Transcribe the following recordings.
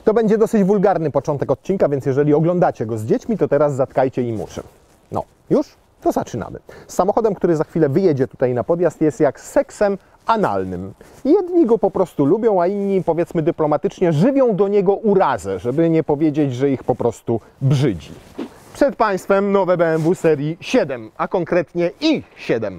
To będzie dosyć wulgarny początek odcinka, więc jeżeli oglądacie go z dziećmi, to teraz zatkajcie im uszy. No, już? To zaczynamy. Z samochodem, który za chwilę wyjedzie tutaj na podjazd, jest jak z seksem analnym. Jedni go po prostu lubią, a inni, powiedzmy dyplomatycznie, żywią do niego urazę, żeby nie powiedzieć, że ich po prostu brzydzi. Przed Państwem nowe BMW serii 7, a konkretnie i7.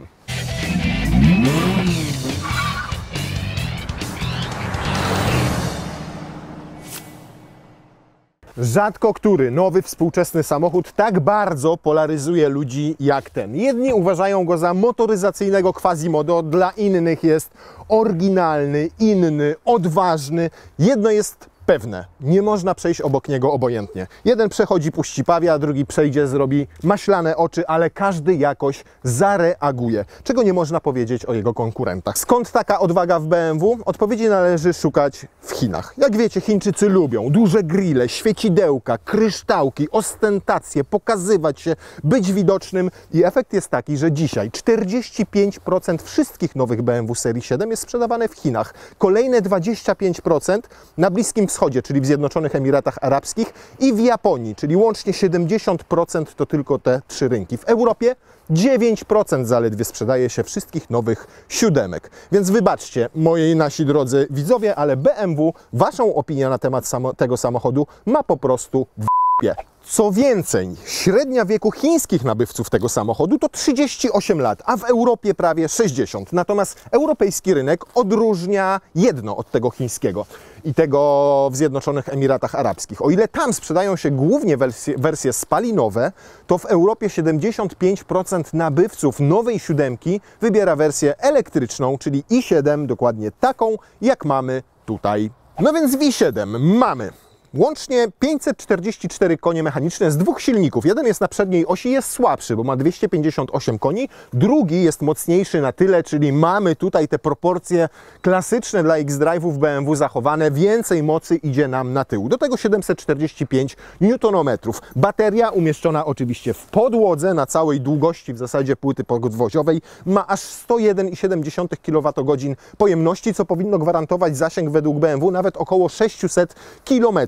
Rzadko który nowy, współczesny samochód tak bardzo polaryzuje ludzi jak ten. Jedni uważają go za motoryzacyjnego Quasimodo, dla innych jest oryginalny, inny, odważny. Jedno jest pewne, nie można przejść obok niego obojętnie. Jeden przechodzi, puści pawia, a drugi przejdzie, zrobi maślane oczy, ale każdy jakoś zareaguje. Czego nie można powiedzieć o jego konkurentach. Skąd taka odwaga w BMW? Odpowiedzi należy szukać w Chinach. Jak wiecie, Chińczycy lubią duże grille, świecidełka, kryształki, ostentacje, pokazywać się, być widocznym i efekt jest taki, że dzisiaj 45% wszystkich nowych BMW serii 7 jest sprzedawane w Chinach. Kolejne 25% na Bliskim Wschodzie, czyli w Zjednoczonych Emiratach Arabskich i w Japonii, czyli łącznie 70% to tylko te trzy rynki. W Europie 9% zaledwie sprzedaje się wszystkich nowych siódemek. Więc wybaczcie, moi nasi drodzy widzowie, ale BMW, waszą opinię na temat tego samochodu ma po prostu w d***ie. Co więcej, średnia wieku chińskich nabywców tego samochodu to 38 lat, a w Europie prawie 60. Natomiast europejski rynek odróżnia jedno od tego chińskiego i tego w Zjednoczonych Emiratach Arabskich. O ile tam sprzedają się głównie wersje spalinowe, to w Europie 75% nabywców nowej siódemki wybiera wersję elektryczną, czyli i7, dokładnie taką, jak mamy tutaj. No więc w i7 mamy łącznie 544 konie mechaniczne z dwóch silników. Jeden jest na przedniej osi, jest słabszy, bo ma 258 koni. Drugi jest mocniejszy na tyle, czyli mamy tutaj te proporcje klasyczne dla X-Drive'ów BMW zachowane. Więcej mocy idzie nam na tył. Do tego 745 Nm. Bateria umieszczona oczywiście w podłodze na całej długości w zasadzie płyty podwoziowej ma aż 101,7 kWh pojemności, co powinno gwarantować zasięg według BMW nawet około 600 km.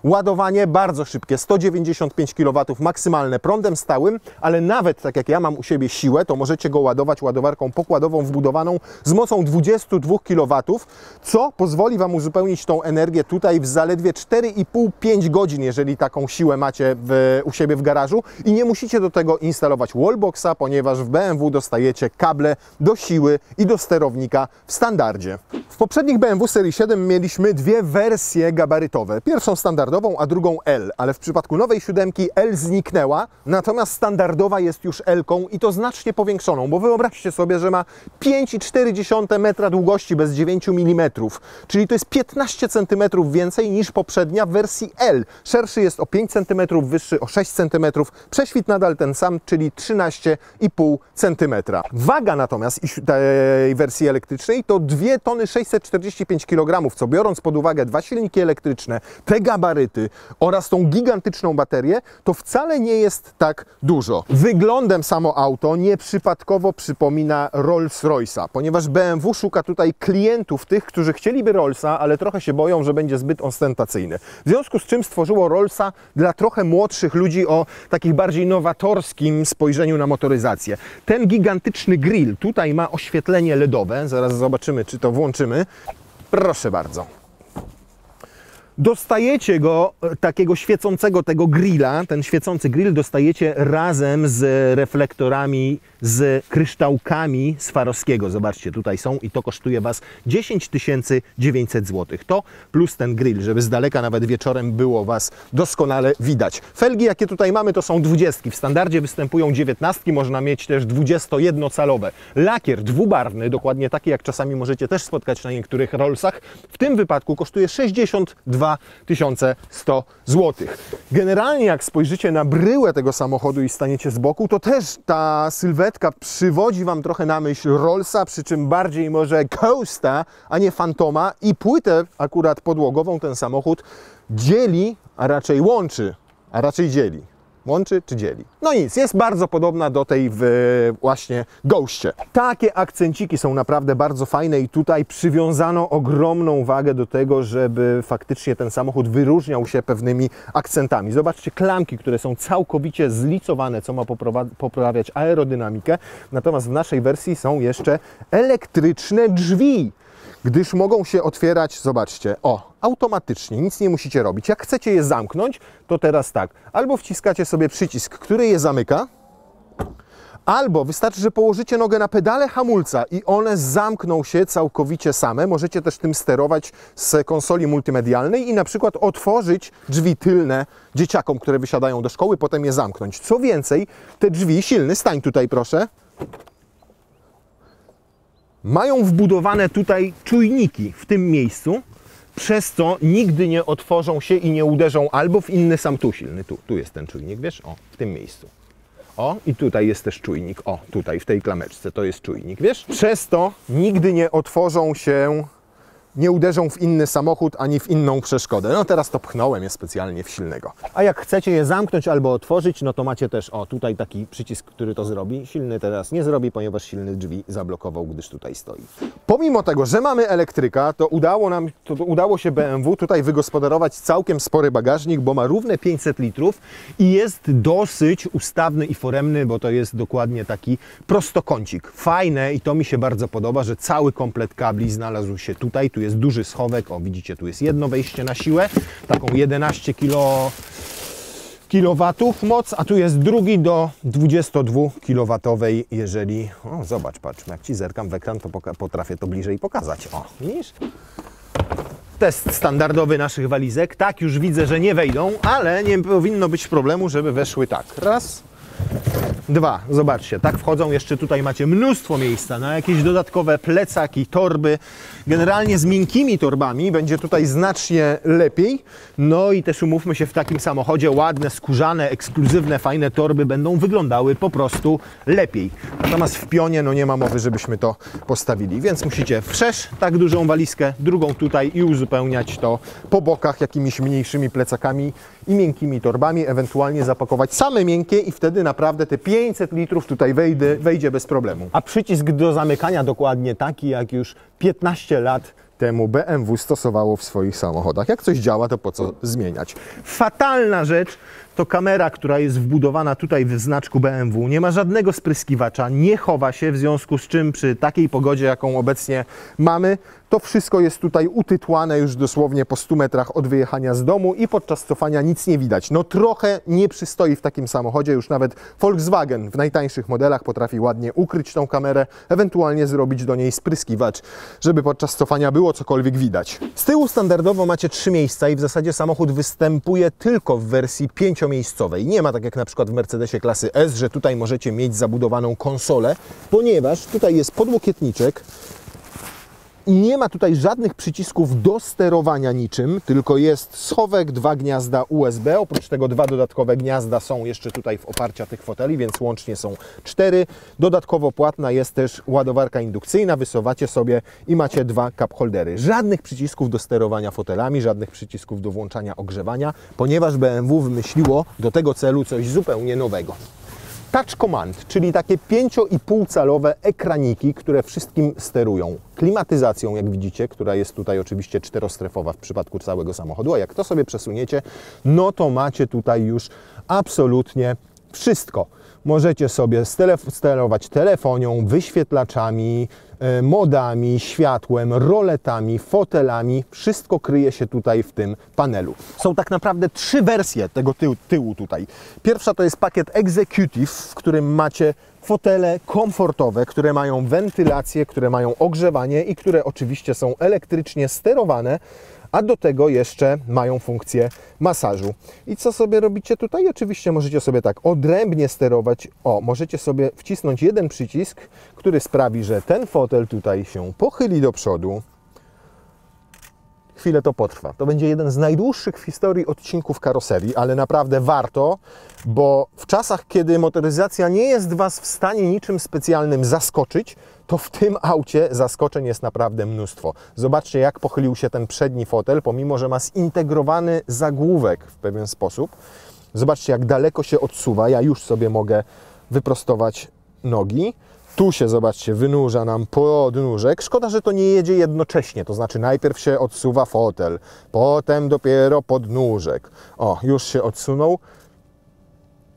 Ładowanie bardzo szybkie, 195 kW maksymalne prądem stałym, ale nawet tak jak ja mam u siebie siłę, to możecie go ładować ładowarką pokładową wbudowaną z mocą 22 kW, co pozwoli Wam uzupełnić tą energię tutaj w zaledwie 4,5-5 godzin, jeżeli taką siłę macie u siebie w garażu i nie musicie do tego instalować wallboxa, ponieważ w BMW dostajecie kable do siły i do sterownika w standardzie. W poprzednich BMW serii 7 mieliśmy dwie wersje gabarytowe. Pierwszą standardową, a drugą L, ale w przypadku nowej siódemki L zniknęła, natomiast standardowa jest już L-ką i to znacznie powiększoną, bo wyobraźcie sobie, że ma 5,4 metra długości bez 9 mm, czyli to jest 15 cm więcej niż poprzednia w wersji L. Szerszy jest o 5 cm, wyższy o 6 cm, prześwit nadal ten sam, czyli 13,5 cm. Waga natomiast tej wersji elektrycznej to 2 tony 645 kg, co biorąc pod uwagę dwa silniki elektryczne, te gabaryty oraz tą gigantyczną baterię, to wcale nie jest tak dużo. Wyglądem samo auto nieprzypadkowo przypomina Rolls-Royce'a, ponieważ BMW szuka tutaj klientów, tych, którzy chcieliby Rollsa, ale trochę się boją, że będzie zbyt ostentacyjny. W związku z czym stworzyło Rollsa dla trochę młodszych ludzi o takich bardziej nowatorskim spojrzeniu na motoryzację. Ten gigantyczny grill tutaj ma oświetlenie LEDowe, zaraz zobaczymy, czy to włączymy. Proszę bardzo. Dostajecie go, takiego świecącego tego grilla, ten świecący grill dostajecie razem z reflektorami, z kryształkami Swarowskiego. Zobaczcie, tutaj są i to kosztuje Was 10 900 zł. To plus ten grill, żeby z daleka nawet wieczorem było Was doskonale widać. Felgi, jakie tutaj mamy, to są 20. W standardzie występują 19, można mieć też 21-calowe. Lakier dwubarwny, dokładnie taki jak czasami możecie też spotkać na niektórych Rollsach, w tym wypadku kosztuje 62 100 zł. Generalnie jak spojrzycie na bryłę tego samochodu i staniecie z boku, to też ta sylwetka przywodzi Wam trochę na myśl Rollsa, przy czym bardziej może Coasta, a nie Fantoma, i płytę akurat podłogową ten samochód dzieli, a raczej łączy, a raczej dzieli Łączy czy dzieli? No nic, jest bardzo podobna do tej właśnie Ghostie. Takie akcenciki są naprawdę bardzo fajne i tutaj przywiązano ogromną wagę do tego, żeby faktycznie ten samochód wyróżniał się pewnymi akcentami. Zobaczcie klamki, które są całkowicie zlicowane, co ma poprawiać aerodynamikę. Natomiast w naszej wersji są jeszcze elektryczne drzwi, gdyż mogą się otwierać, zobaczcie, automatycznie, nic nie musicie robić. Jak chcecie je zamknąć, to teraz tak, albo wciskacie sobie przycisk, który je zamyka, albo wystarczy, że położycie nogę na pedale hamulca i one zamkną się całkowicie same. Możecie też tym sterować z konsoli multimedialnej i na przykład otworzyć drzwi tylne dzieciakom, które wysiadają do szkoły, potem je zamknąć. Co więcej, te drzwi, silny, stań tutaj proszę, mają wbudowane tutaj czujniki w tym miejscu, przez co nigdy nie otworzą się i nie uderzą albo w inny sam, tu silny, tu jest ten czujnik, wiesz, w tym miejscu. I tutaj jest też czujnik, tutaj w tej klameczce to jest czujnik, wiesz? Przez to nigdy nie otworzą się, nie uderzą w inny samochód ani w inną przeszkodę. No teraz to pchnąłem je specjalnie w silnego. A jak chcecie je zamknąć albo otworzyć, no to macie też tutaj taki przycisk, który to zrobi. Silny teraz nie zrobi, ponieważ silny drzwi zablokował, gdyż tutaj stoi. Pomimo tego, że mamy elektryka, to udało się BMW tutaj wygospodarować całkiem spory bagażnik, bo ma równe 500 litrów i jest dosyć ustawny i foremny, bo to jest dokładnie taki prostokącik. Fajne i to mi się bardzo podoba, że cały komplet kabli znalazł się tutaj. Tu jest duży schowek, widzicie, tu jest jedno wejście na siłę, taką 11 kW moc, a tu jest drugi do 22 kW, jeżeli, zobacz, patrz, jak Ci zerkam w ekran, to potrafię to bliżej pokazać, widzisz? Test standardowy naszych walizek, tak, już widzę, że nie wejdą, ale nie powinno być problemu, żeby weszły tak, raz, dwa, zobaczcie, tak wchodzą, jeszcze tutaj macie mnóstwo miejsca na jakieś dodatkowe plecaki, torby. Generalnie z miękkimi torbami będzie tutaj znacznie lepiej. No i też umówmy się, w takim samochodzie ładne, skórzane, ekskluzywne, fajne torby będą wyglądały po prostu lepiej. Natomiast w pionie nie ma mowy, żebyśmy to postawili, więc musicie wszerz tak dużą walizkę, drugą tutaj i uzupełniać to po bokach jakimiś mniejszymi plecakami i miękkimi torbami, ewentualnie zapakować same miękkie i wtedy naprawdę te 500 litrów tutaj wejdzie bez problemu. A przycisk do zamykania dokładnie taki, jak już 15 lat temu BMW stosowało w swoich samochodach. Jak coś działa, to po co zmieniać? Fatalna rzecz to kamera, która jest wbudowana tutaj w znaczku BMW. Nie ma żadnego spryskiwacza, nie chowa się, w związku z czym przy takiej pogodzie, jaką obecnie mamy, to wszystko jest tutaj utytłane już dosłownie po 100 metrach od wyjechania z domu i podczas cofania nic nie widać. No trochę nie przystoi w takim samochodzie, już nawet Volkswagen w najtańszych modelach potrafi ładnie ukryć tą kamerę, ewentualnie zrobić do niej spryskiwacz, żeby podczas cofania było cokolwiek widać. Z tyłu standardowo macie 3 miejsca i w zasadzie samochód występuje tylko w wersji 5-miejscowej. Nie ma tak jak na przykład w Mercedesie klasy S, że tutaj możecie mieć zabudowaną konsolę, ponieważ tutaj jest podłokietniczek, i nie ma tutaj żadnych przycisków do sterowania niczym, tylko jest schowek, 2 gniazda USB. Oprócz tego 2 dodatkowe gniazda są jeszcze tutaj w oparcia tych foteli, więc łącznie są 4. Dodatkowo płatna jest też ładowarka indukcyjna. Wysuwacie sobie i macie 2 cup holdery. Żadnych przycisków do sterowania fotelami, żadnych przycisków do włączania ogrzewania, ponieważ BMW wymyśliło do tego celu coś zupełnie nowego. Touch Command, czyli takie 5,5-calowe ekraniki, które wszystkim sterują. Klimatyzacją, jak widzicie, która jest tutaj oczywiście 4-strefowa w przypadku całego samochodu, a jak to sobie przesuniecie, no to macie tutaj już absolutnie wszystko. Możecie sobie sterować telefonią, wyświetlaczami, modami, światłem, roletami, fotelami. Wszystko kryje się tutaj w tym panelu. Są tak naprawdę 3 wersje tego tyłu tutaj. Pierwsza to jest pakiet Executive, w którym macie fotele komfortowe, które mają wentylację, które mają ogrzewanie i które oczywiście są elektrycznie sterowane, a do tego jeszcze mają funkcję masażu. I co sobie robicie tutaj? Oczywiście możecie sobie tak odrębnie sterować. Możecie sobie wcisnąć jeden przycisk, który sprawi, że ten fotel tutaj się pochyli do przodu. Chwilę to potrwa. To będzie jeden z najdłuższych w historii odcinków karoserii, ale naprawdę warto, bo w czasach, kiedy motoryzacja nie jest Was w stanie niczym specjalnym zaskoczyć, to w tym aucie zaskoczeń jest naprawdę mnóstwo. Zobaczcie, jak pochylił się ten przedni fotel, pomimo że ma zintegrowany zagłówek w pewien sposób. Zobaczcie, jak daleko się odsuwa. Ja już sobie mogę wyprostować nogi. Tu się, zobaczcie, wynurza nam podnóżek. Szkoda, że to nie jedzie jednocześnie. To znaczy najpierw się odsuwa fotel, potem dopiero podnóżek. O, już się odsunął.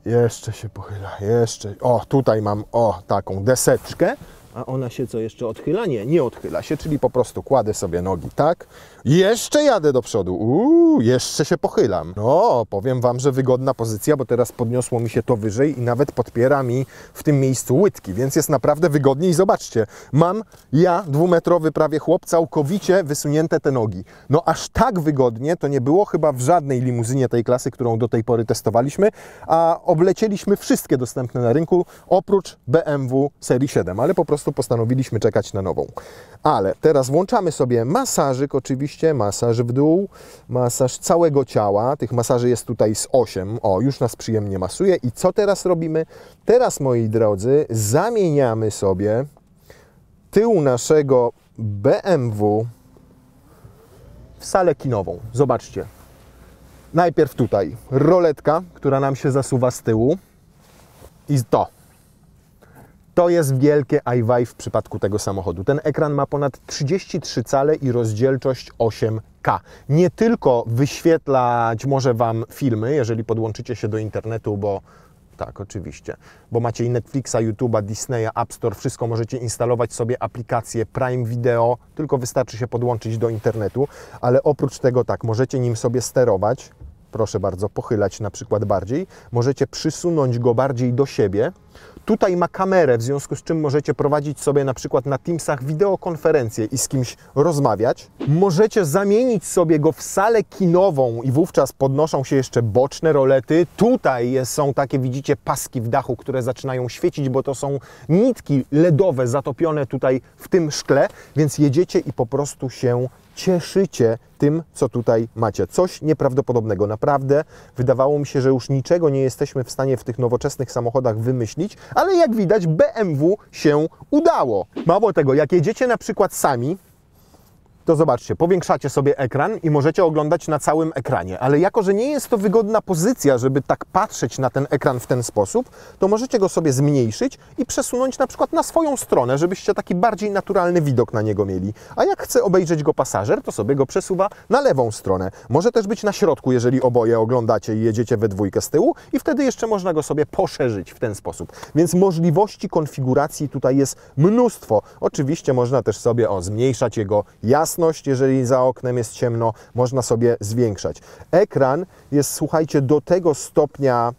Jeszcze się pochyla, jeszcze. O, tutaj mam, taką deseczkę. A ona się co jeszcze odchyla? Nie, nie odchyla się, czyli po prostu kładę sobie nogi tak. Jeszcze jadę do przodu. Jeszcze się pochylam. No, powiem Wam, że wygodna pozycja, bo teraz podniosło mi się to wyżej i nawet podpiera mi w tym miejscu łydki, więc jest naprawdę wygodnie i zobaczcie, mam ja, 2-metrowy prawie chłop, całkowicie wysunięte te nogi. No aż tak wygodnie to nie było chyba w żadnej limuzynie tej klasy, którą do tej pory testowaliśmy, a oblecieliśmy wszystkie dostępne na rynku, oprócz BMW serii 7, ale po prostu postanowiliśmy czekać na nową. Ale teraz włączamy sobie masażyk, oczywiście, masaż w dół, masaż całego ciała. Tych masaży jest tutaj z 8. O, już nas przyjemnie masuje. I co teraz robimy? Teraz, moi drodzy, zamieniamy sobie tył naszego BMW w salę kinową. Zobaczcie. Najpierw tutaj roletka, która nam się zasuwa z tyłu i to jest wielkie iWive w przypadku tego samochodu. Ten ekran ma ponad 33 cale i rozdzielczość 8K. Nie tylko wyświetlać może Wam filmy, jeżeli podłączycie się do internetu, bo tak, oczywiście, bo macie i Netflixa, YouTube'a, Disneya, App Store, wszystko możecie instalować sobie aplikację Prime Video, tylko wystarczy się podłączyć do internetu, ale oprócz tego tak, możecie nim sobie sterować, proszę bardzo, pochylać na przykład bardziej, możecie przysunąć go bardziej do siebie. Tutaj ma kamerę, w związku z czym możecie prowadzić sobie na przykład na Teamsach wideokonferencję i z kimś rozmawiać. Możecie zamienić sobie go w salę kinową i wówczas podnoszą się jeszcze boczne rolety. Tutaj są takie, widzicie, paski w dachu, które zaczynają świecić, bo to są nitki LEDowe zatopione tutaj w tym szkle, więc jedziecie i po prostu się cieszycie tym, co tutaj macie. Coś nieprawdopodobnego. Naprawdę wydawało mi się, że już niczego nie jesteśmy w stanie w tych nowoczesnych samochodach wymyślić, ale jak widać BMW się udało. Mało tego, jak jedziecie na przykład sami, to zobaczcie, powiększacie sobie ekran i możecie oglądać na całym ekranie, ale jako, że nie jest to wygodna pozycja, żeby tak patrzeć na ten ekran w ten sposób, to możecie go sobie zmniejszyć i przesunąć na przykład na swoją stronę, żebyście taki bardziej naturalny widok na niego mieli. A jak chce obejrzeć go pasażer, to sobie go przesuwa na lewą stronę. Może też być na środku, jeżeli oboje oglądacie i jedziecie we dwójkę z tyłu i wtedy jeszcze można go sobie poszerzyć w ten sposób. Więc możliwości konfiguracji tutaj jest mnóstwo. Oczywiście można też sobie zmniejszać jego jasność, jeżeli za oknem jest ciemno, można sobie zwiększać. Ekran jest, słuchajcie, do tego stopnia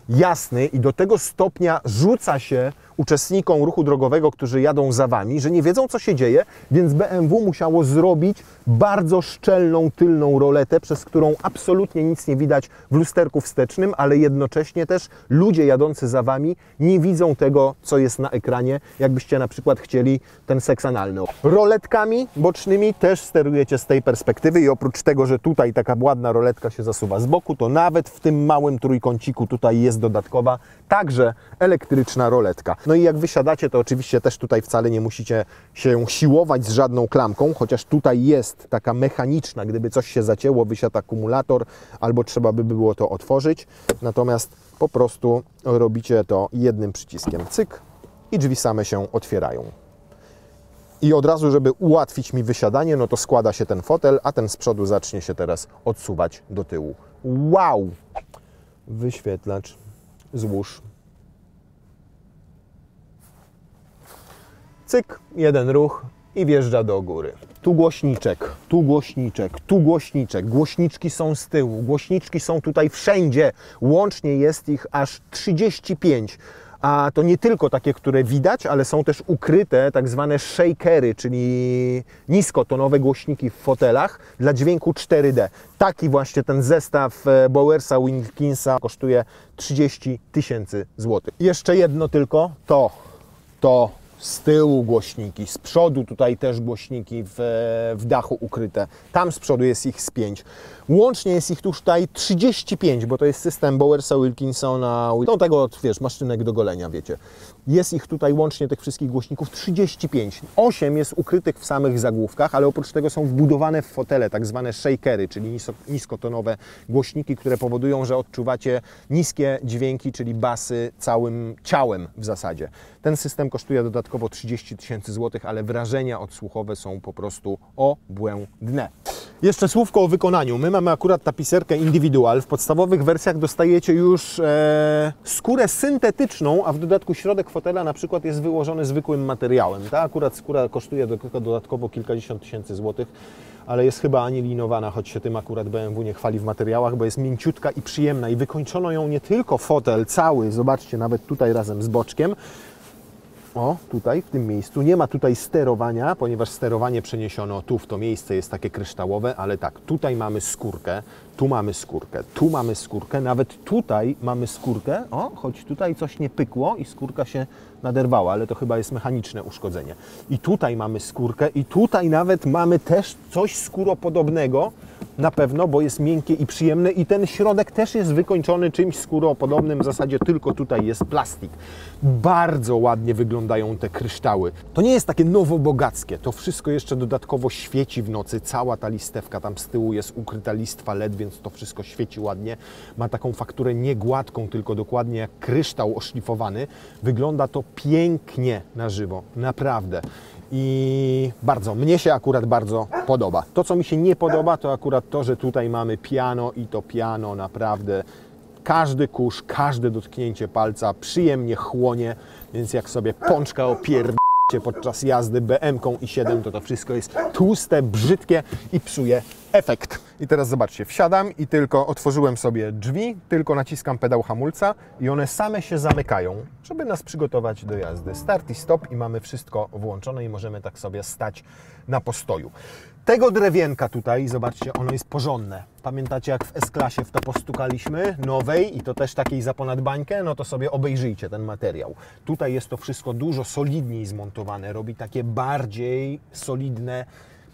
jasny i do tego stopnia rzuca się uczestnikom ruchu drogowego, którzy jadą za Wami, że nie wiedzą, co się dzieje, więc BMW musiało zrobić bardzo szczelną tylną roletę, przez którą absolutnie nic nie widać w lusterku wstecznym, ale jednocześnie też ludzie jadący za Wami nie widzą tego, co jest na ekranie, jakbyście na przykład chcieli ten seks analny. Roletkami bocznymi też sterujecie z tej perspektywy i oprócz tego, że tutaj taka ładna roletka się zasuwa z boku, to nawet w tym małym trójkąciku tutaj jest dodatkowa, także elektryczna roletka. No i jak wysiadacie, to oczywiście też tutaj wcale nie musicie się siłować z żadną klamką, chociaż tutaj jest taka mechaniczna, gdyby coś się zacięło, wysiadł akumulator, albo trzeba by było to otworzyć. Natomiast po prostu robicie to jednym przyciskiem. Cyk i drzwi same się otwierają. I od razu, żeby ułatwić mi wysiadanie, no to składa się ten fotel, a ten z przodu zacznie się teraz odsuwać do tyłu. Wow! Wyświetlacz, złóż. Cyk, jeden ruch i wjeżdża do góry. Tu głośniczek, tu głośniczek, tu głośniczek. Głośniczki są z tyłu, głośniczki są tutaj wszędzie. Łącznie jest ich aż 35. A to nie tylko takie, które widać, ale są też ukryte tak zwane shakery, czyli niskotonowe głośniki w fotelach dla dźwięku 4D. Taki właśnie ten zestaw Bowersa Wilkinsa kosztuje 30 000 złotych. Jeszcze jedno tylko, to z tyłu głośniki, z przodu tutaj też głośniki w dachu ukryte. Tam z przodu jest ich z 5. Łącznie jest ich tutaj 35, bo to jest system Bowersa Wilkinsona. No tego, wiesz, maszynek do golenia, wiecie. Jest ich tutaj łącznie, tych wszystkich głośników, 35. 8 jest ukrytych w samych zagłówkach, ale oprócz tego są wbudowane w fotele tak zwane shakery, czyli niskotonowe głośniki, które powodują, że odczuwacie niskie dźwięki, czyli basy całym ciałem w zasadzie. Ten system kosztuje dodatkowo 30 000 złotych, ale wrażenia odsłuchowe są po prostu obłędne. Jeszcze słówko o wykonaniu. My mamy akurat tapicerkę Individual. W podstawowych wersjach dostajecie już skórę syntetyczną, a w dodatku środek fotela na przykład jest wyłożony zwykłym materiałem. Ta akurat skóra kosztuje dodatkowo kilkadziesiąt tysięcy złotych, ale jest chyba anilinowana, choć się tym akurat BMW nie chwali w materiałach, bo jest mięciutka i przyjemna i wykończono ją nie tylko fotel cały, zobaczcie, nawet tutaj razem z boczkiem. O, tutaj, w tym miejscu. Nie ma tutaj sterowania, ponieważ sterowanie przeniesiono tu, w to miejsce, jest takie kryształowe, ale tak, tutaj mamy skórkę, tu mamy skórkę, tu mamy skórkę, nawet tutaj mamy skórkę, o, choć tutaj coś nie pykło i skórka się naderwała, ale to chyba jest mechaniczne uszkodzenie. I tutaj mamy skórkę i tutaj nawet mamy też coś skóropodobnego, na pewno, bo jest miękkie i przyjemne i ten środek też jest wykończony czymś skóropodobnym, w zasadzie tylko tutaj jest plastik. Bardzo ładnie wyglądają te kryształy. To nie jest takie nowobogackie, to wszystko jeszcze dodatkowo świeci w nocy, cała ta listewka, tam z tyłu jest ukryta listwa LED, więc to wszystko świeci ładnie. Ma taką fakturę nie gładką, tylko dokładnie jak kryształ oszlifowany. Wygląda to pięknie na żywo, naprawdę. I mnie się akurat bardzo podoba. To, co mi się nie podoba, to akurat to, że tutaj mamy piano i to piano naprawdę każdy kurz, każde dotknięcie palca przyjemnie chłonie, więc jak sobie pączka opierdacie podczas jazdy BM-ką i7, to wszystko jest tłuste, brzydkie i psuje efekt. I teraz zobaczcie, wsiadam i tylko otworzyłem sobie drzwi, tylko naciskam pedał hamulca i one same się zamykają, żeby nas przygotować do jazdy. Start i stop i mamy wszystko włączone i możemy tak sobie stać na postoju. Tego drewienka tutaj, zobaczcie, ono jest porządne. Pamiętacie, jak w S-klasie w to postukaliśmy, nowej i to też takiej za ponad bańkę? No to sobie obejrzyjcie ten materiał. Tutaj jest to wszystko dużo solidniej zmontowane, robi takie bardziej solidne,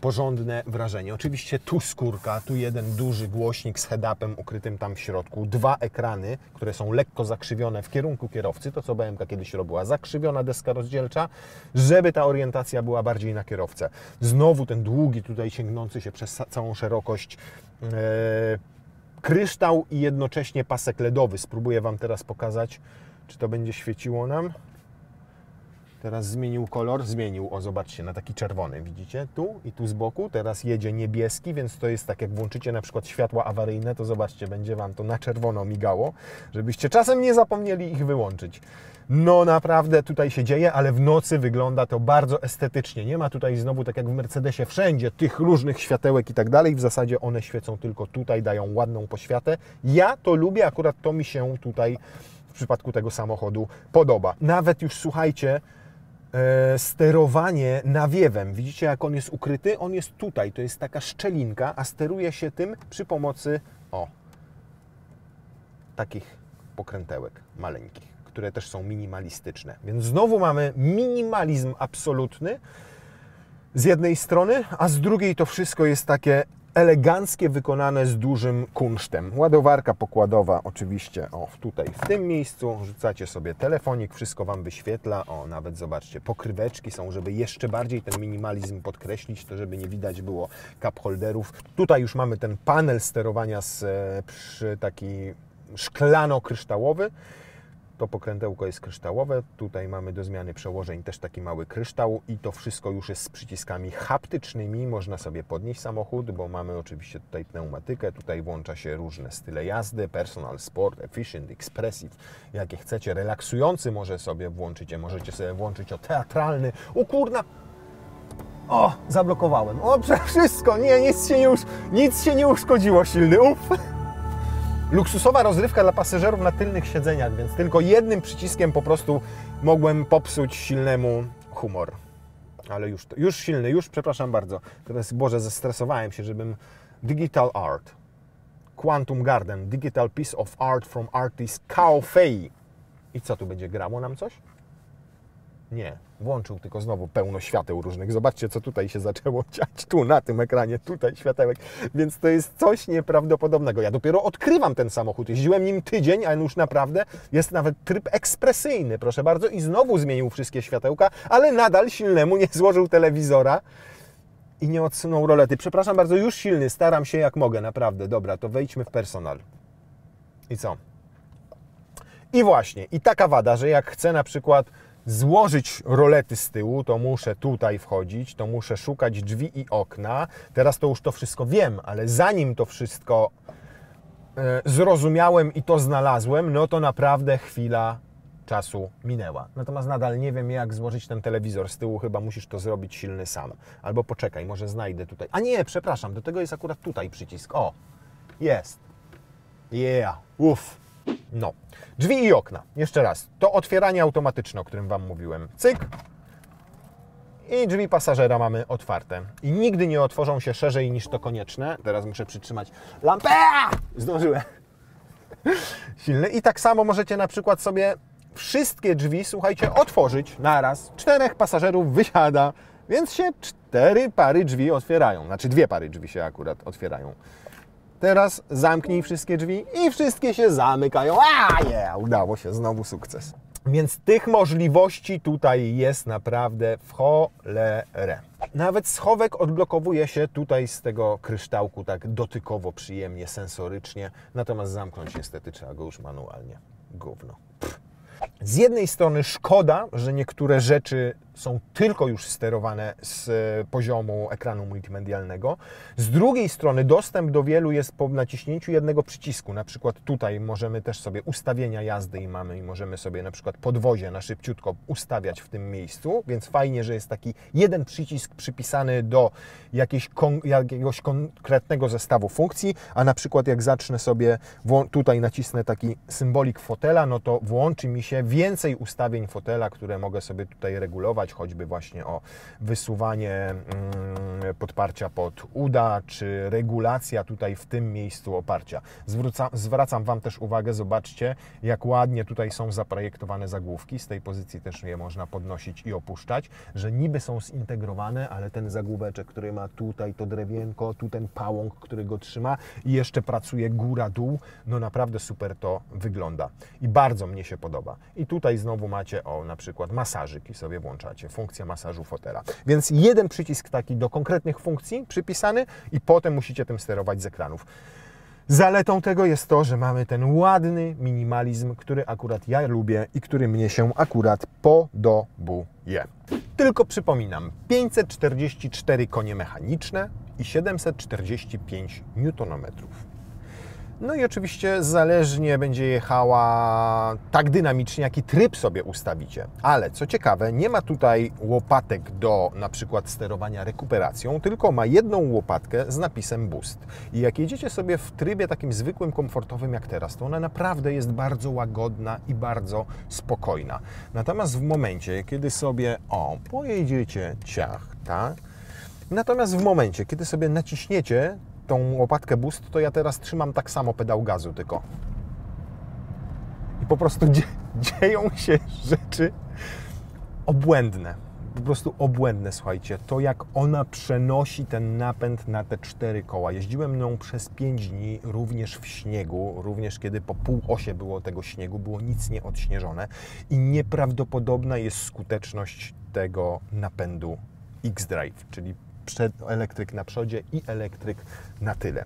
porządne wrażenie. Oczywiście tu skórka, tu jeden duży głośnik z head-upem ukrytym tam w środku, dwa ekrany, które są lekko zakrzywione w kierunku kierowcy, to co BMW kiedyś robiła, zakrzywiona deska rozdzielcza, żeby ta orientacja była bardziej na kierowcę. Znowu ten długi tutaj sięgnący się przez całą szerokość kryształ i jednocześnie pasek LEDowy. Spróbuję Wam teraz pokazać, czy to będzie świeciło nam. Teraz zmienił kolor, o zobaczcie, na taki czerwony, widzicie? Tu i tu z boku, teraz jedzie niebieski, więc to jest tak, jak włączycie na przykład światła awaryjne, to zobaczcie, będzie Wam to na czerwono migało, żebyście czasem nie zapomnieli ich wyłączyć. No naprawdę tutaj się dzieje, ale w nocy wygląda to bardzo estetycznie. Nie ma tutaj znowu, tak jak w Mercedesie, wszędzie tych różnych światełek i tak dalej. W zasadzie one świecą tylko tutaj, dają ładną poświatę. Ja to lubię, akurat to mi się tutaj w przypadku tego samochodu podoba. Nawet już, słuchajcie, sterowanie nawiewem. Widzicie, jak on jest ukryty? On jest tutaj, to jest taka szczelinka, a steruje się tym przy pomocy takich pokrętełek maleńkich, które też są minimalistyczne. Więc znowu mamy minimalizm absolutny z jednej strony, a z drugiej to wszystko jest takie eleganckie, wykonane z dużym kunsztem. Ładowarka pokładowa oczywiście, tutaj w tym miejscu, rzucacie sobie telefonik, wszystko Wam wyświetla, nawet zobaczcie, pokryweczki są, żeby jeszcze bardziej ten minimalizm podkreślić, to żeby nie widać było cup holderów. Tutaj już mamy ten panel sterowania taki szklano-kryształowy. To pokrętełko jest kryształowe, tutaj mamy do zmiany przełożeń też taki mały kryształ i to wszystko już jest z przyciskami haptycznymi, można sobie podnieść samochód, bo mamy oczywiście tutaj pneumatykę, tutaj włącza się różne style jazdy, personal, sport, efficient, expressive, jakie chcecie, relaksujący może sobie włączycie, możecie sobie włączyć teatralny, kurna, zablokowałem, wszystko, nie, nic się nie uszkodziło, silny, Luksusowa rozrywka dla pasażerów na tylnych siedzeniach, więc tylko jednym przyciskiem po prostu mogłem popsuć silnemu humor. Ale już silny, przepraszam bardzo. Teraz, Boże, zestresowałem się, żebym... Digital Art. Quantum Garden. Digital Piece of Art from Artist Cao Fei. I co, tu będzie grało nam coś? Nie, włączył tylko znowu pełno świateł różnych. Zobaczcie, co tutaj się zaczęło dziać. Tu na tym ekranie, tutaj światełek. Więc to jest coś nieprawdopodobnego. Ja dopiero odkrywam ten samochód. Jeździłem nim tydzień, a już naprawdę jest nawet tryb ekspresyjny, proszę bardzo. I znowu zmienił wszystkie światełka, ale nadal silnemu nie złożył telewizora i nie odsunął rolety. Przepraszam bardzo, już silny, staram się jak mogę, naprawdę. Dobra, to wejdźmy w personal. I co? I właśnie, i taka wada, że jak chcę na przykład złożyć rolety z tyłu, to muszę tutaj wchodzić, to muszę szukać drzwi i okna. Teraz to już to wszystko wiem, ale zanim to wszystko zrozumiałem i to znalazłem, no to naprawdę chwila czasu minęła. Natomiast nadal nie wiem, jak złożyć ten telewizor z tyłu, chyba musisz to zrobić silny sam. Albo poczekaj, może znajdę tutaj. A nie, przepraszam, do tego jest akurat tutaj przycisk. O, jest. Yeah, uff. No. Drzwi i okna. Jeszcze raz. To otwieranie automatyczne, o którym Wam mówiłem. Cyk. I drzwi pasażera mamy otwarte. I nigdy nie otworzą się szerzej niż to konieczne. Teraz muszę przytrzymać lampę. Zdążyłem. Silny. I tak samo możecie na przykład sobie wszystkie drzwi, słuchajcie, otworzyć naraz. 4 pasażerów wysiada, więc się 4 pary drzwi otwierają. Znaczy 2 pary drzwi się akurat otwierają. Teraz zamknij wszystkie drzwi i wszystkie się zamykają. Udało się, znowu sukces. Więc tych możliwości tutaj jest naprawdę w cholerę. Nawet schowek odblokowuje się tutaj z tego kryształku tak dotykowo, przyjemnie, sensorycznie. Natomiast zamknąć niestety trzeba go już manualnie. Gówno. Z jednej strony szkoda, że niektóre rzeczy są tylko już sterowane z poziomu ekranu multimedialnego. Z drugiej strony dostęp do wielu jest po naciśnięciu jednego przycisku. Na przykład tutaj możemy też sobie ustawienia jazdy i możemy sobie na przykład podwozie na szybciutko ustawiać w tym miejscu, więc fajnie, że jest taki jeden przycisk przypisany do jakiegoś konkretnego zestawu funkcji, a na przykład jak zacznę sobie, tutaj nacisnę taki symbolik fotela, no to włączy mi się więcej ustawień fotela, które mogę sobie tutaj regulować, choćby właśnie o wysuwanie podparcia pod uda, czy regulacja tutaj w tym miejscu oparcia. Zwracam Wam też uwagę, zobaczcie, jak ładnie tutaj są zaprojektowane zagłówki. Z tej pozycji też je można podnosić i opuszczać, że niby są zintegrowane, ale ten zagłóweczek, który ma tutaj to drewienko, tu ten pałąk, który go trzyma i jeszcze pracuje góra-dół, no naprawdę super to wygląda. I bardzo mnie się podoba. I tutaj znowu macie, na przykład masażyk i sobie włączacie funkcję masażu fotela. Więc jeden przycisk taki do konkretnych funkcji przypisany i potem musicie tym sterować z ekranów. Zaletą tego jest to, że mamy ten ładny minimalizm, który akurat ja lubię i który mnie się akurat podobuje. Tylko przypominam, 544 konie mechaniczne i 745 Nm. No i oczywiście zależnie będzie jechała tak dynamicznie, jaki tryb sobie ustawicie. Ale co ciekawe, nie ma tutaj łopatek do na przykład sterowania rekuperacją, tylko ma jedną łopatkę z napisem Boost. I jak jedziecie sobie w trybie takim zwykłym, komfortowym jak teraz, to ona naprawdę jest bardzo łagodna i bardzo spokojna. Natomiast w momencie, kiedy sobie, pojedziecie ciach, tak? Natomiast w momencie, kiedy sobie naciśniecie tą łopatkę Boost, to ja teraz trzymam tak samo pedał gazu tylko. I po prostu dzieją się rzeczy obłędne. Po prostu obłędne, słuchajcie. To jak ona przenosi ten napęd na te 4 koła. Jeździłem nią przez 5 dni, również w śniegu, również kiedy po pół osie było tego śniegu, było nic nie odśnieżone i nieprawdopodobna jest skuteczność tego napędu X-Drive, czyli elektryk na przodzie i elektryk na tyle.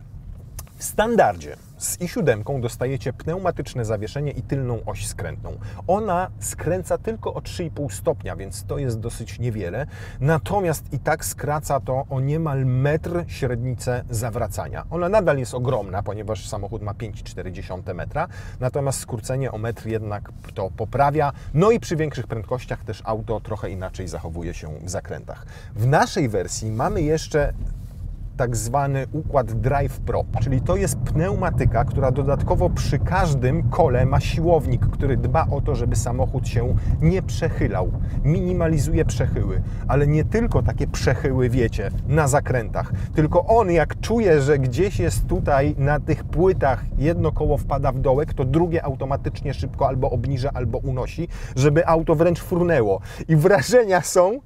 W standardzie z i7 dostajecie pneumatyczne zawieszenie i tylną oś skrętną. Ona skręca tylko o 3,5 stopnia, więc to jest dosyć niewiele. Natomiast i tak skraca to o niemal metr średnicę zawracania. Ona nadal jest ogromna, ponieważ samochód ma 5,4 metra, natomiast skrócenie o metr jednak to poprawia. No i przy większych prędkościach też auto trochę inaczej zachowuje się w zakrętach. W naszej wersji mamy jeszcze tak zwany układ Drive Pro, czyli to jest pneumatyka, która dodatkowo przy każdym kole ma siłownik, który dba o to, żeby samochód się nie przechylał. Minimalizuje przechyły, ale nie tylko takie przechyły, wiecie, na zakrętach, tylko on jak czuje, że gdzieś jest tutaj na tych płytach jedno koło wpada w dołek, to drugie automatycznie szybko albo obniża, albo unosi, żeby auto wręcz frunęło. I wrażenia są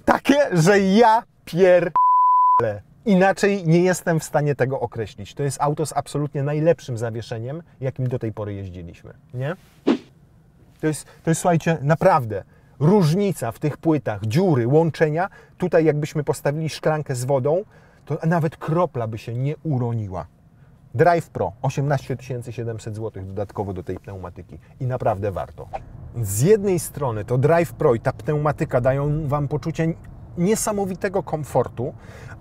takie, że ja pierdolę. Inaczej nie jestem w stanie tego określić. To jest auto z absolutnie najlepszym zawieszeniem, jakim do tej pory jeździliśmy, nie? To jest, słuchajcie, naprawdę różnica w tych płytach, dziury, łączenia. Tutaj jakbyśmy postawili szklankę z wodą, to nawet kropla by się nie uroniła. Drive Pro, 18 700 zł dodatkowo do tej pneumatyki i naprawdę warto. Z jednej strony to Drive Pro i ta pneumatyka dają Wam poczucie niesamowitego komfortu,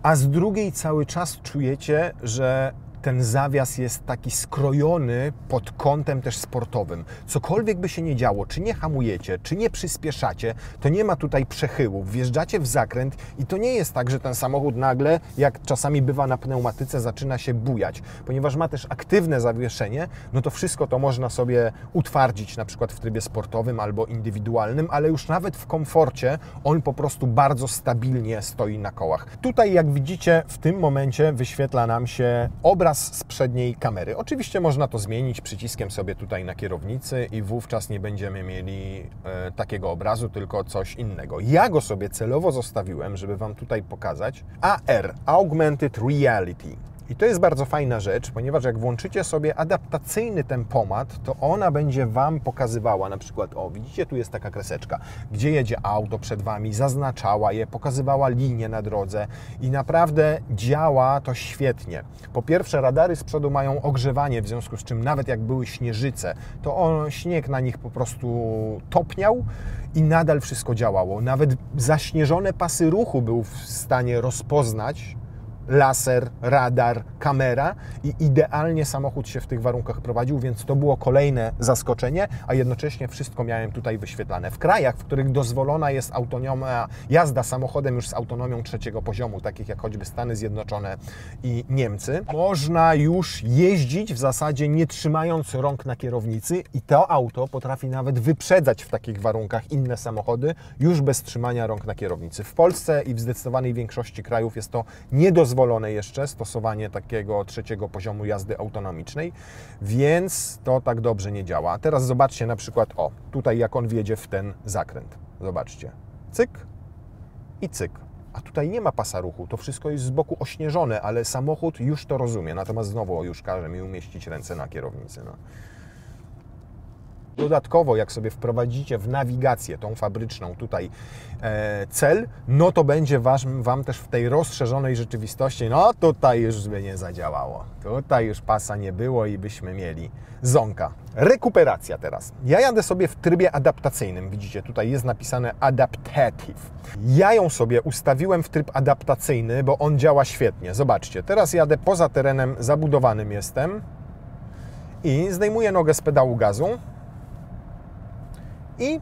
a z drugiej cały czas czujecie, że ten zawias jest taki skrojony pod kątem też sportowym. Cokolwiek by się nie działo, czy nie hamujecie, czy nie przyspieszacie, to nie ma tutaj przechyłów. Wjeżdżacie w zakręt i to nie jest tak, że ten samochód nagle, jak czasami bywa na pneumatyce, zaczyna się bujać. Ponieważ ma też aktywne zawieszenie, no to wszystko to można sobie utwardzić, na przykład w trybie sportowym albo indywidualnym, ale już nawet w komforcie on po prostu bardzo stabilnie stoi na kołach. Tutaj, jak widzicie, w tym momencie wyświetla nam się obraz z przedniej kamery. Oczywiście można to zmienić przyciskiem sobie tutaj na kierownicy i wówczas nie będziemy mieli takiego obrazu, tylko coś innego. Ja go sobie celowo zostawiłem, żeby Wam tutaj pokazać. AR, Augmented Reality. I to jest bardzo fajna rzecz, ponieważ jak włączycie sobie adaptacyjny tempomat, to ona będzie Wam pokazywała na przykład, o widzicie, tu jest taka kreseczka, gdzie jedzie auto przed Wami, zaznaczała je, pokazywała linię na drodze i naprawdę działa to świetnie. Po pierwsze, radary z przodu mają ogrzewanie, w związku z czym nawet jak były śnieżyce, to śnieg na nich po prostu topniał i nadal wszystko działało. Nawet zaśnieżone pasy ruchu był w stanie rozpoznać laser, radar, kamera i idealnie samochód się w tych warunkach prowadził, więc to było kolejne zaskoczenie, a jednocześnie wszystko miałem tutaj wyświetlane. W krajach, w których dozwolona jest autonomia, jazda samochodem już z autonomią trzeciego poziomu, takich jak choćby Stany Zjednoczone i Niemcy, można już jeździć w zasadzie nie trzymając rąk na kierownicy i to auto potrafi nawet wyprzedzać w takich warunkach inne samochody już bez trzymania rąk na kierownicy. W Polsce i w zdecydowanej większości krajów jest to niedozwolone jeszcze stosowanie takiego trzeciego poziomu jazdy autonomicznej, więc to tak dobrze nie działa. A teraz zobaczcie na przykład, o, tutaj jak on wjedzie w ten zakręt. Zobaczcie. Cyk i cyk. A tutaj nie ma pasa ruchu, to wszystko jest z boku ośnieżone, ale samochód już to rozumie. Natomiast znowu już każe mi umieścić ręce na kierownicy. No. Dodatkowo, jak sobie wprowadzicie w nawigację tą fabryczną tutaj cel, no to będzie Wam też w tej rozszerzonej rzeczywistości, no tutaj już by nie zadziałało. Tutaj już pasa nie było i byśmy mieli zonka. Rekuperacja teraz. Ja jadę sobie w trybie adaptacyjnym. Widzicie, tutaj jest napisane Adaptative. Ja ją sobie ustawiłem w tryb adaptacyjny, bo on działa świetnie. Zobaczcie, teraz jadę poza terenem zabudowanym jestem i zdejmuję nogę z pedału gazu i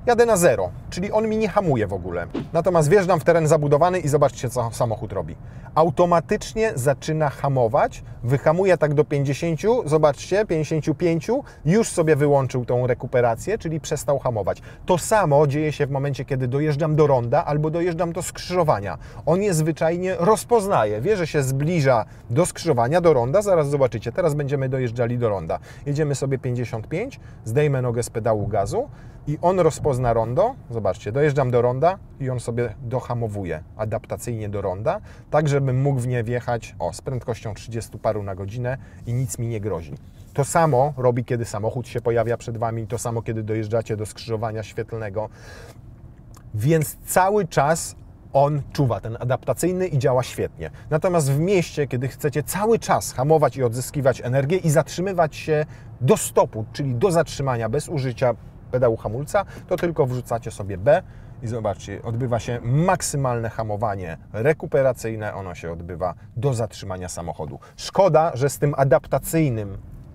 jadę na zero, czyli on mi nie hamuje w ogóle. Natomiast wjeżdżam w teren zabudowany i zobaczcie, co samochód robi. Automatycznie zaczyna hamować, wyhamuje tak do 50, zobaczcie, 55, już sobie wyłączył tą rekuperację, czyli przestał hamować. To samo dzieje się w momencie, kiedy dojeżdżam do ronda albo dojeżdżam do skrzyżowania. On je zwyczajnie rozpoznaje, wie, że się zbliża do skrzyżowania, do ronda, zaraz zobaczycie, teraz będziemy dojeżdżali do ronda. Jedziemy sobie 55, zdejmę nogę z pedału gazu i on rozpozna rondo, zobaczcie, dojeżdżam do ronda i on sobie dohamowuje adaptacyjnie do ronda, tak żebym mógł w nie wjechać z prędkością 30 paru na godzinę i nic mi nie grozi. To samo robi, kiedy samochód się pojawia przed Wami, to samo, kiedy dojeżdżacie do skrzyżowania świetlnego, więc cały czas on czuwa, ten adaptacyjny i działa świetnie. Natomiast w mieście, kiedy chcecie cały czas hamować i odzyskiwać energię i zatrzymywać się do stopu, czyli do zatrzymania bez użycia pedału hamulca, to tylko wrzucacie sobie B i zobaczcie, odbywa się maksymalne hamowanie rekuperacyjne, ono się odbywa do zatrzymania samochodu. Szkoda, że z tym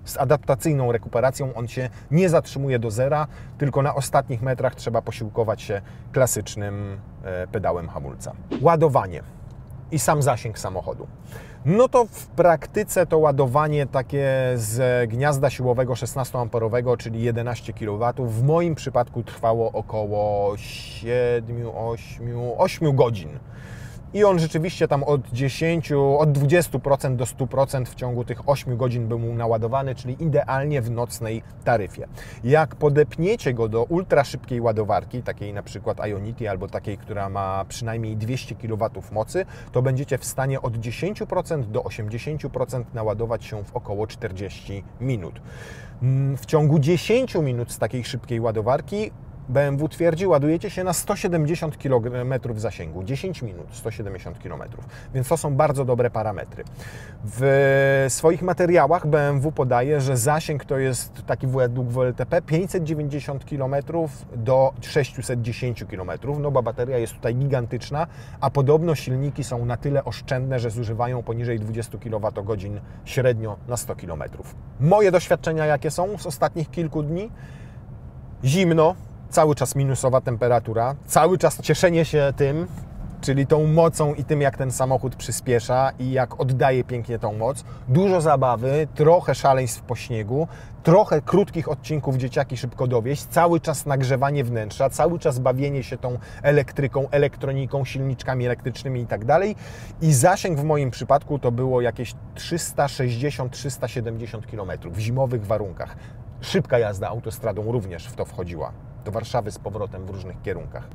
z adaptacyjną rekuperacją on się nie zatrzymuje do zera, tylko na ostatnich metrach trzeba posiłkować się klasycznym pedałem hamulca. Ładowanie. i sam zasięg samochodu. No to w praktyce to ładowanie takie z gniazda siłowego 16A, czyli 11 kW, w moim przypadku trwało około 8 godzin. I on rzeczywiście tam od 20% do 100% w ciągu tych 8 godzin był mu naładowany, czyli idealnie w nocnej taryfie. Jak podepniecie go do ultra szybkiej ładowarki, takiej na przykład Ionity albo takiej, która ma przynajmniej 200 kW mocy, to będziecie w stanie od 10% do 80% naładować się w około 40 minut. W ciągu 10 minut z takiej szybkiej ładowarki BMW twierdzi, ładujecie się na 170 km zasięgu. 10 minut, 170 km. Więc to są bardzo dobre parametry. W swoich materiałach BMW podaje, że zasięg to jest taki według WLTP 590 km do 610 km. No bo bateria jest tutaj gigantyczna, a podobno silniki są na tyle oszczędne, że zużywają poniżej 20 kWh średnio na 100 km. Moje doświadczenia jakie są z ostatnich kilku dni? Zimno. Cały czas minusowa temperatura, cały czas cieszenie się tym, czyli tą mocą i tym, jak ten samochód przyspiesza i jak oddaje pięknie tą moc. Dużo zabawy, trochę szaleństw po śniegu, trochę krótkich odcinków dzieciaki szybko dowieść, cały czas nagrzewanie wnętrza, cały czas bawienie się tą elektryką, elektroniką, silniczkami elektrycznymi i tak dalej. I zasięg w moim przypadku to było jakieś 360-370 km w zimowych warunkach. Szybka jazda autostradą również w to wchodziła. Do Warszawy z powrotem w różnych kierunkach.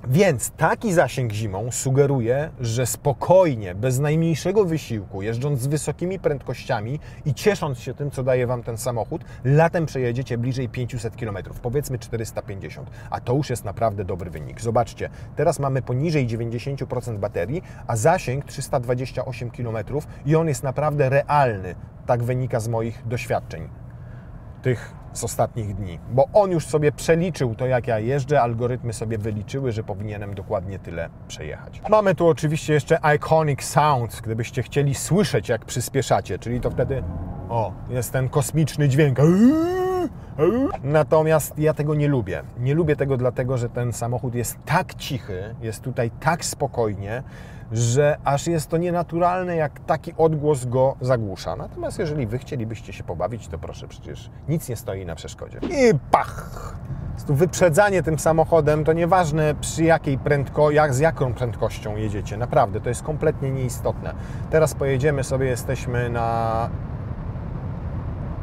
Więc taki zasięg zimą sugeruje, że spokojnie, bez najmniejszego wysiłku, jeżdżąc z wysokimi prędkościami i ciesząc się tym, co daje Wam ten samochód, latem przejedziecie bliżej 500 km, powiedzmy 450, a to już jest naprawdę dobry wynik. Zobaczcie, teraz mamy poniżej 90% baterii, a zasięg 328 km i on jest naprawdę realny. Tak wynika z moich doświadczeń, tych z ostatnich dni, bo on już sobie przeliczył to, jak ja jeżdżę, algorytmy sobie wyliczyły, że powinienem dokładnie tyle przejechać. Mamy tu oczywiście jeszcze Iconic Sound, gdybyście chcieli słyszeć, jak przyspieszacie, czyli to wtedy, o, jest ten kosmiczny dźwięk. Natomiast ja tego nie lubię. Nie lubię tego dlatego, że ten samochód jest tak cichy, jest tutaj tak spokojnie, że aż jest to nienaturalne, jak taki odgłos go zagłusza. Natomiast jeżeli Wy chcielibyście się pobawić, to proszę, przecież nic nie stoi na przeszkodzie. I pach! Wyprzedzanie tym samochodem to nieważne z jaką prędkością jedziecie. Naprawdę, to jest kompletnie nieistotne. Teraz pojedziemy sobie, jesteśmy na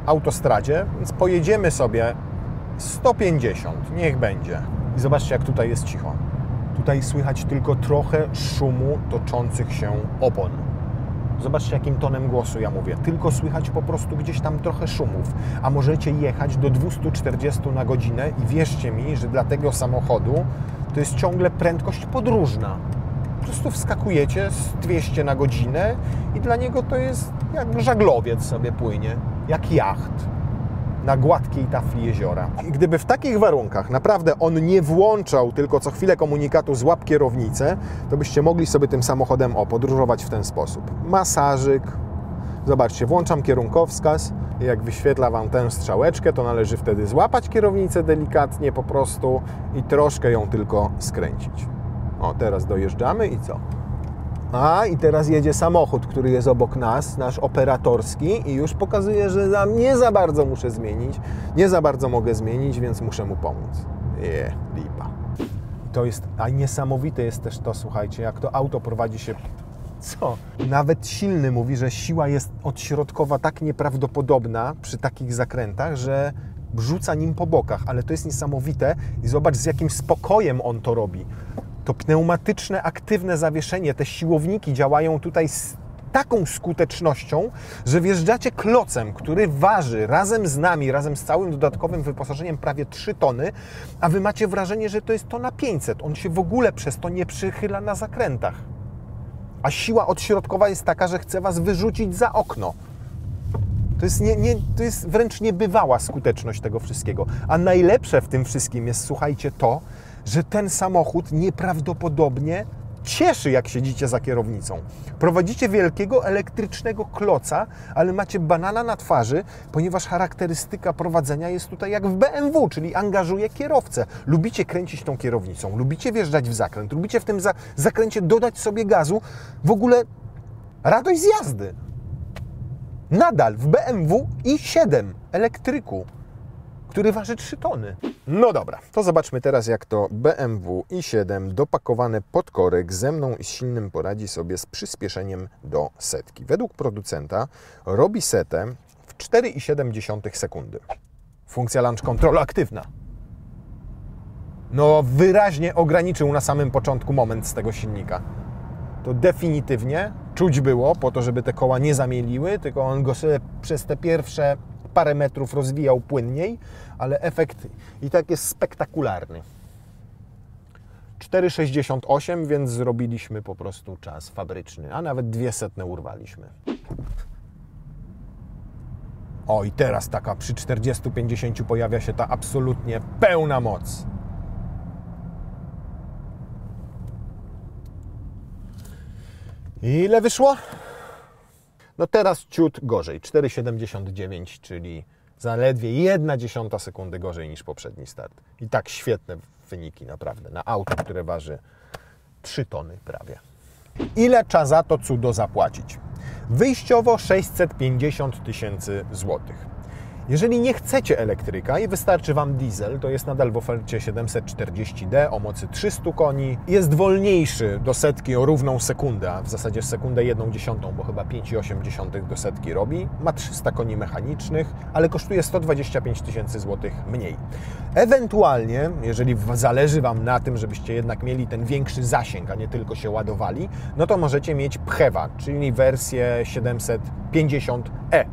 autostradzie, więc pojedziemy sobie 150, niech będzie. I zobaczcie, jak tutaj jest cicho. Tutaj słychać tylko trochę szumu toczących się opon. Zobaczcie, jakim tonem głosu ja mówię. Tylko słychać po prostu gdzieś tam trochę szumów. A możecie jechać do 240 na godzinę i wierzcie mi, że dla tego samochodu to jest ciągle prędkość podróżna. Po prostu wskakujecie z 200 na godzinę i dla niego to jest jak żaglowiec sobie płynie, jak jacht na gładkiej tafli jeziora. I gdyby w takich warunkach naprawdę on nie włączał tylko co chwilę komunikatu złap kierownicę, to byście mogli sobie tym samochodem podróżować w ten sposób. Masażyk. Zobaczcie, włączam kierunkowskaz i jak wyświetla Wam tę strzałeczkę, to należy wtedy złapać kierownicę delikatnie po prostu i troszkę ją tylko skręcić. O, teraz dojeżdżamy i co? A, i teraz jedzie samochód, który jest obok nas, nasz operatorski i już pokazuje, że nie za bardzo muszę zmienić, nie za bardzo mogę zmienić, więc muszę mu pomóc. Lipa. To jest, a niesamowite jest też to, słuchajcie, jak to auto prowadzi się, co? Nawet silny mówi, że siła jest odśrodkowa tak nieprawdopodobna przy takich zakrętach, że rzuca nim po bokach, ale to jest niesamowite i zobacz, z jakim spokojem on to robi. To pneumatyczne, aktywne zawieszenie, te siłowniki działają tutaj z taką skutecznością, że wjeżdżacie klocem, który waży razem z nami, razem z całym dodatkowym wyposażeniem prawie 3 tony, a Wy macie wrażenie, że to jest tona 500. On się w ogóle przez to nie przychyla na zakrętach. A siła odśrodkowa jest taka, że chce Was wyrzucić za okno. To jest wręcz niebywała skuteczność tego wszystkiego. A najlepsze w tym wszystkim jest, słuchajcie, to, że ten samochód nieprawdopodobnie cieszy, jak siedzicie za kierownicą. Prowadzicie wielkiego elektrycznego kloca, ale macie banana na twarzy, ponieważ charakterystyka prowadzenia jest tutaj jak w BMW, czyli angażuje kierowcę. Lubicie kręcić tą kierownicą, lubicie wjeżdżać w zakręt, lubicie w tym zakręcie dodać sobie gazu. W ogóle radość z jazdy. Nadal w BMW i7 elektryku, który waży 3 tony. No dobra, to zobaczmy teraz, jak to BMW i7 dopakowane pod korek ze mną i z silnym poradzi sobie z przyspieszeniem do setki. Według producenta robi setę w 4,7 sekundy. Funkcja Launch Control aktywna. No wyraźnie ograniczył na samym początku moment z tego silnika. To definitywnie czuć było po to, żeby te koła nie zamieliły, tylko on go sobie przez te pierwsze parę metrów rozwijał płynniej, ale efekt i tak jest spektakularny. 4,68, więc zrobiliśmy po prostu czas fabryczny, a nawet 200 urwaliśmy. O, i teraz taka przy 40-50 pojawia się ta absolutnie pełna moc. Ile wyszło? No teraz ciut gorzej, 4,79, czyli zaledwie 1/10 sekundy gorzej niż poprzedni start. I tak świetne wyniki naprawdę na auto, które waży 3 tony prawie. Ile trzeba za to cudo zapłacić? Wyjściowo 650 000 złotych. Jeżeli nie chcecie elektryka i wystarczy Wam diesel, to jest nadal w ofercie 740D o mocy 300 koni. Jest wolniejszy do setki o równą sekundę, a w zasadzie sekundę 1/10, bo chyba 5,8 do setki robi. Ma 300 koni mechanicznych, ale kosztuje 125 000 złotych mniej. Ewentualnie, jeżeli zależy Wam na tym, żebyście jednak mieli ten większy zasięg, a nie tylko się ładowali, no to możecie mieć PHEV'a, czyli wersję 750E.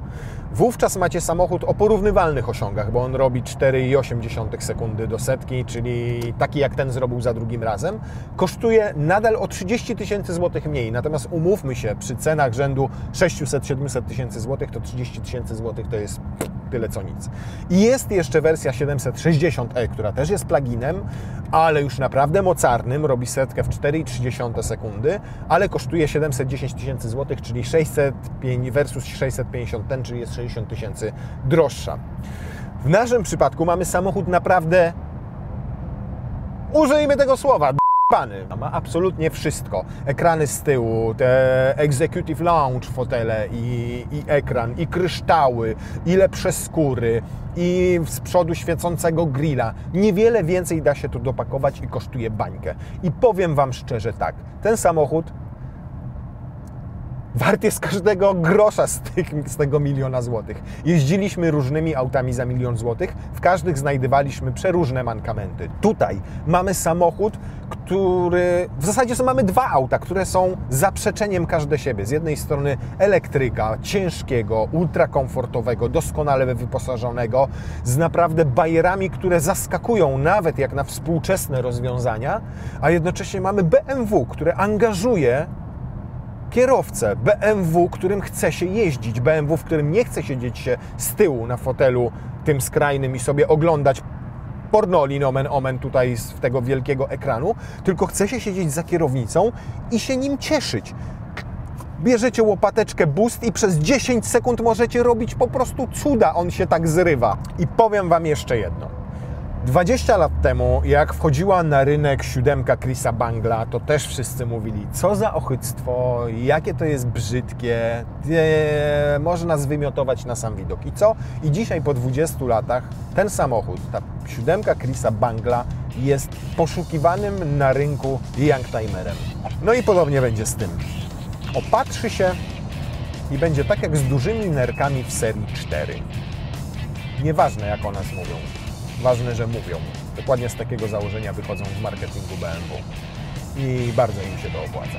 Wówczas macie samochód o porównywalnych osiągach, bo on robi 4,8 sekundy do setki, czyli taki jak ten zrobił za drugim razem. Kosztuje nadal o 30 000 złotych mniej, natomiast umówmy się, przy cenach rzędu 600-700 000 złotych, to 30 000 złotych to jest tyle co nic. I jest jeszcze wersja 760e, która też jest pluginem, ale już naprawdę mocarnym, robi setkę w 4,3 sekundy, ale kosztuje 710 000 złotych, czyli 605 versus 650 ten, czyli jest 60 000 droższa. W naszym przypadku mamy samochód naprawdę, użyjmy tego słowa, d***bany. Ma absolutnie wszystko. Ekrany z tyłu, te executive lounge fotele i ekran, i kryształy, i lepsze skóry, i z przodu świecącego grilla. Niewiele więcej da się tu dopakować i kosztuje bańkę. I powiem Wam szczerze tak, ten samochód wart jest każdego grosza z tego 1 000 000 złotych. Jeździliśmy różnymi autami za 1 000 000 złotych, w każdych znajdywaliśmy przeróżne mankamenty. Tutaj mamy samochód, który... W zasadzie mamy 2 auta, które są zaprzeczeniem każde siebie. Z jednej strony elektryka, ciężkiego, ultrakomfortowego, doskonale wyposażonego, z naprawdę bajerami, które zaskakują nawet jak na współczesne rozwiązania, a jednocześnie mamy BMW, które angażuje kierowcę, BMW, którym chce się jeździć, BMW, w którym nie chce siedzieć się z tyłu na fotelu tym skrajnym i sobie oglądać pornoli, nomen omen, tutaj z tego wielkiego ekranu, tylko chce się siedzieć za kierownicą i się nim cieszyć. Bierzecie łopateczkę Boost i przez 10 sekund możecie robić po prostu cuda, on się tak zrywa. I powiem Wam jeszcze jedno. 20 lat temu, jak wchodziła na rynek 7 Chrisa Bangla, to też wszyscy mówili, co za ochyctwo, jakie to jest brzydkie, można zwymiotować na sam widok. I co? I dzisiaj po 20 latach ten samochód, ta 7 Chrisa Bangla jest poszukiwanym na rynku youngtimerem. No i podobnie będzie z tym. Opatrzy się i będzie tak jak z dużymi nerkami w serii 4. Nieważne jak o nas mówią. Ważne, że mówią. Dokładnie z takiego założenia wychodzą w marketingu BMW. I bardzo im się to opłaca.